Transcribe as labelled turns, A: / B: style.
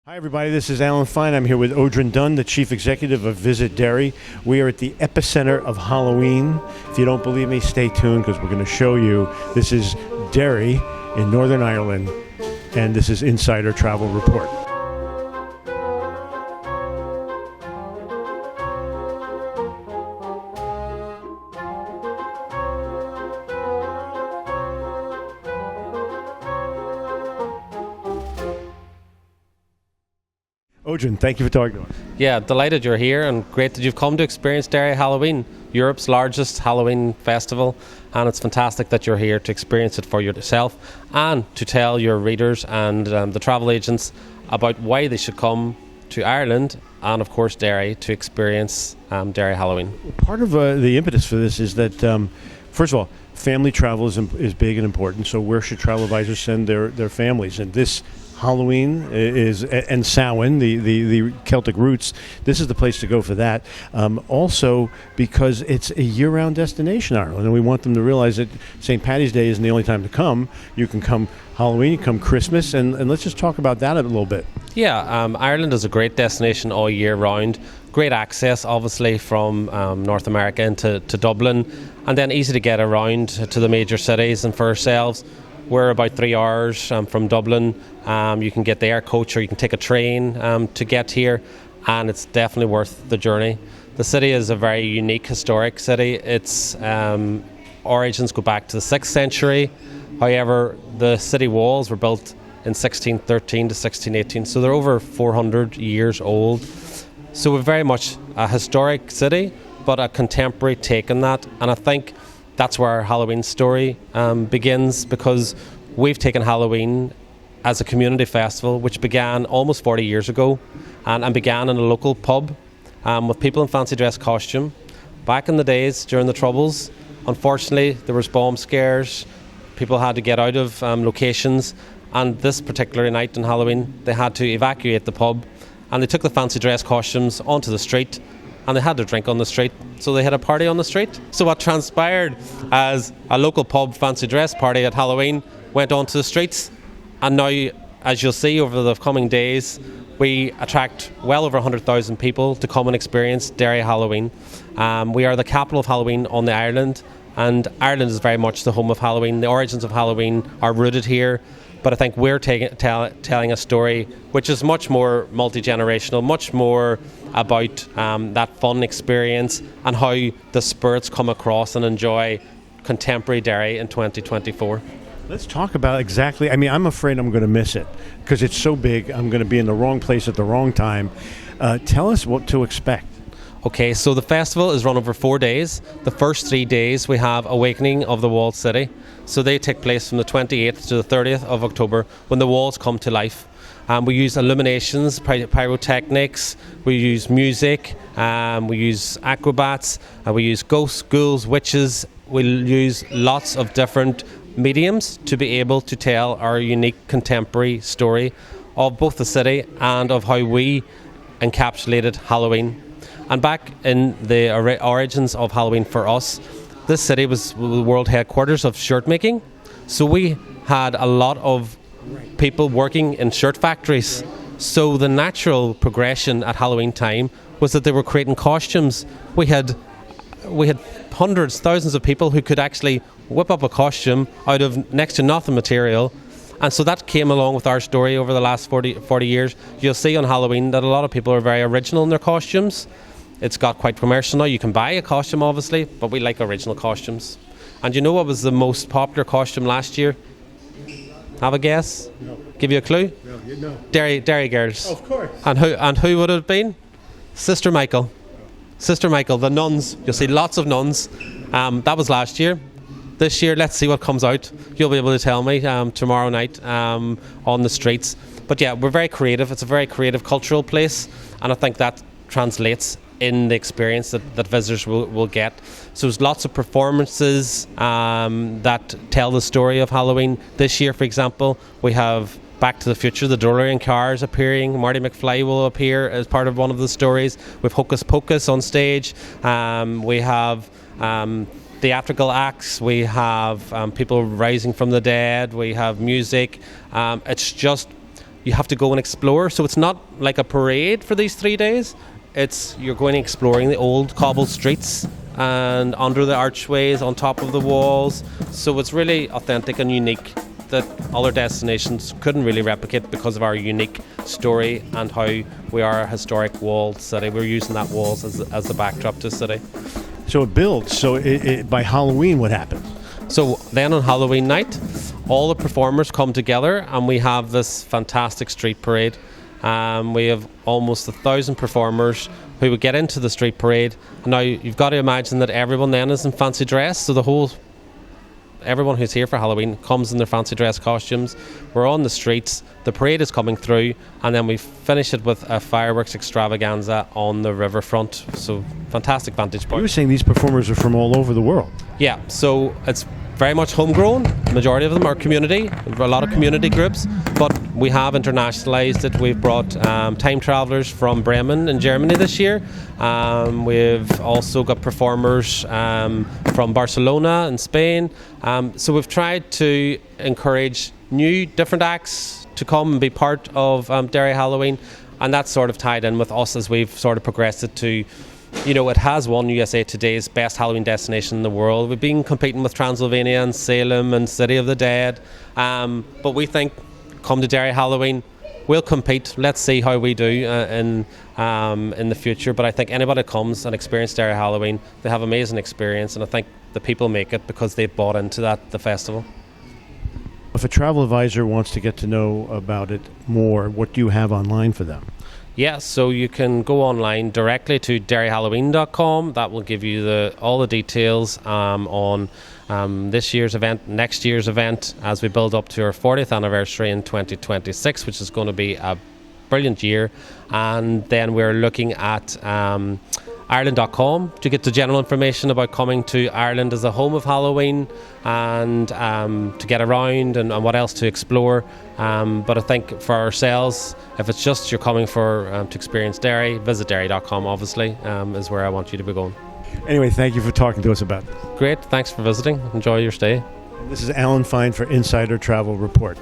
A: Hi everybody, this is Alan Fine. I'm here with Odrin Dunn, the Chief Executive of Visit Derry. We are at the epicenter of Halloween. If you don't believe me, stay tuned because we're going to show you. This is Derry in Northern Ireland, and this is Insider Travel Report. Odrin, thank you for talking to us.
B: Yeah, delighted you're here and great that you've come to experience Derry Halloween, Europe's largest Halloween festival, and it's fantastic that you're here to experience it for yourself and to tell your readers and the travel agents about why they should come to Ireland and of course Derry to experience Derry Halloween.
A: Part of the impetus for this is that, first of all, family travel is big and important, so where should travel advisors send their families? And this Halloween is, and Samhain, the Celtic roots, this is the place to go for that. Also, because it's a year-round destination, Ireland, and we want them to realize that St. Paddy's Day isn't the only time to come. You can come Halloween, you can come Christmas, and let's just talk about that a little bit.
B: Yeah, Ireland is a great destination all year round. Great access, obviously, from North America into Dublin, and then easy to get around to the major cities. And for ourselves, we're about 3 hours from Dublin. You can get the air coach or you can take a train to get here, and it's definitely worth the journey. The city is a very unique historic city. Its origins go back to the 6th century. However, the city walls were built in 1613 to 1618, so they're over 400 years old. So we're very much a historic city, but a contemporary take on that, and I think that's where our Halloween story begins, because we've taken Halloween as a community festival which began almost 40 years ago and began in a local pub with people in fancy dress costume. Back in the days during the Troubles, unfortunately there was bomb scares, people had to get out of locations, and this particular night on Halloween they had to evacuate the pub, and they took the fancy dress costumes onto the street and they had to drink on the street, so they had a party on the street. So what transpired as a local pub fancy dress party at Halloween went onto the streets, and now, as you'll see over the coming days, we attract well over 100,000 people to come and experience Derry Halloween. We are the capital of Halloween on the island, and Ireland is very much the home of Halloween. The origins of Halloween are rooted here, but I think we're telling a story which is much more multi-generational, much more about that fun experience and how the spirits come across and enjoy contemporary Derry in 2024.
A: Let's talk about exactly, I'm afraid I'm going to miss it because it's so big. I'm going to be in the wrong place at the wrong time. Tell us what to expect.
B: Okay, so the festival is run over 4 days. The first 3 days we have Awakening of the Walled City. So they take place from the 28th to the 30th of October when the walls come to life. We use illuminations, pyrotechnics, we use music, we use acrobats, we use ghosts, ghouls, witches. We'll use lots of different mediums to be able to tell our unique contemporary story of both the city and of how we encapsulated Halloween. And back in the origins of Halloween for us, this city was the world headquarters of shirt making. So we had a lot of people working in shirt factories. So the natural progression at Halloween time was that they were creating costumes. We had hundreds, thousands of people who could actually whip up a costume out of next to nothing material. And so that came along with our story over the last 40 years. You'll see on Halloween that a lot of people are very original in their costumes. It's got quite commercial now. You can buy a costume, obviously, but we like original costumes. And you know what was the most popular costume last year? Have a guess?
A: No.
B: Give you a clue?
A: No.
B: Derry Girls.
A: Of course.
B: And who would it have been? Sister Michael, the nuns. You'll see lots of nuns. That was last year. This year, let's see what comes out. You'll be able to tell me tomorrow night on the streets. But yeah, we're very creative. It's a very creative cultural place, and I think that translates in the experience that visitors will get. So there's lots of performances that tell the story of Halloween. This year, for example, we have Back to the Future, the DeLorean cars appearing. Marty McFly will appear as part of one of the stories. We have Hocus Pocus on stage. We have theatrical acts. We have people rising from the dead. We have music. It's just you have to go and explore. So it's not like a parade for these 3 days. You're going exploring the old cobbled streets and under the archways, on top of the walls. So it's really authentic and unique that other destinations couldn't really replicate because of our unique story and how we are a historic walled city. We're using that walls as the backdrop to the city.
A: So it builds. So by Halloween, what happens?
B: So then on Halloween night, all the performers come together and we have this fantastic street parade. We have almost 1,000 performers who would get into the street parade. Now you've got to imagine that everyone then is in fancy dress, so everyone who's here for Halloween comes in their fancy dress costumes. We're on the streets, the parade is coming through, and then we finish it with a fireworks extravaganza on the riverfront. So fantastic vantage point.
A: You were saying these performers are from all over the world.
B: Yeah, so it's very much homegrown. The majority of them are community, a lot of community groups, but we have internationalised it. We've brought time travellers from Bremen in Germany this year. We've also got performers from Barcelona in Spain. So we've tried to encourage new, different acts to come and be part of Derry Halloween, and that's sort of tied in with us as we've sort of progressed it to, it has won USA Today's best Halloween destination in the world. We've been competing with Transylvania and Salem and City of the Dead, but we think, come to Derry Halloween, we'll compete. Let's see how we do in the future. But I think anybody that comes and experiences Derry Halloween, they have an amazing experience, and I think the people make it because they've bought into the festival.
A: If a travel advisor wants to get to know about it more, what do you have online for them?
B: Yeah, so you can go online directly to derryhalloween.com. That will give you all the details on this year's event, next year's event, as we build up to our 40th anniversary in 2026, which is going to be a brilliant year. And then we're looking at Ireland.com to get the general information about coming to Ireland as a home of Halloween and to get around and what else to explore. But I think for ourselves, if it's just you're coming to experience Derry, visit derry.com obviously is where I want you to be going.
A: Anyway, thank you for talking to us about it.
B: Great, thanks for visiting. Enjoy your stay.
A: This is Alan Fine for Insider Travel Report.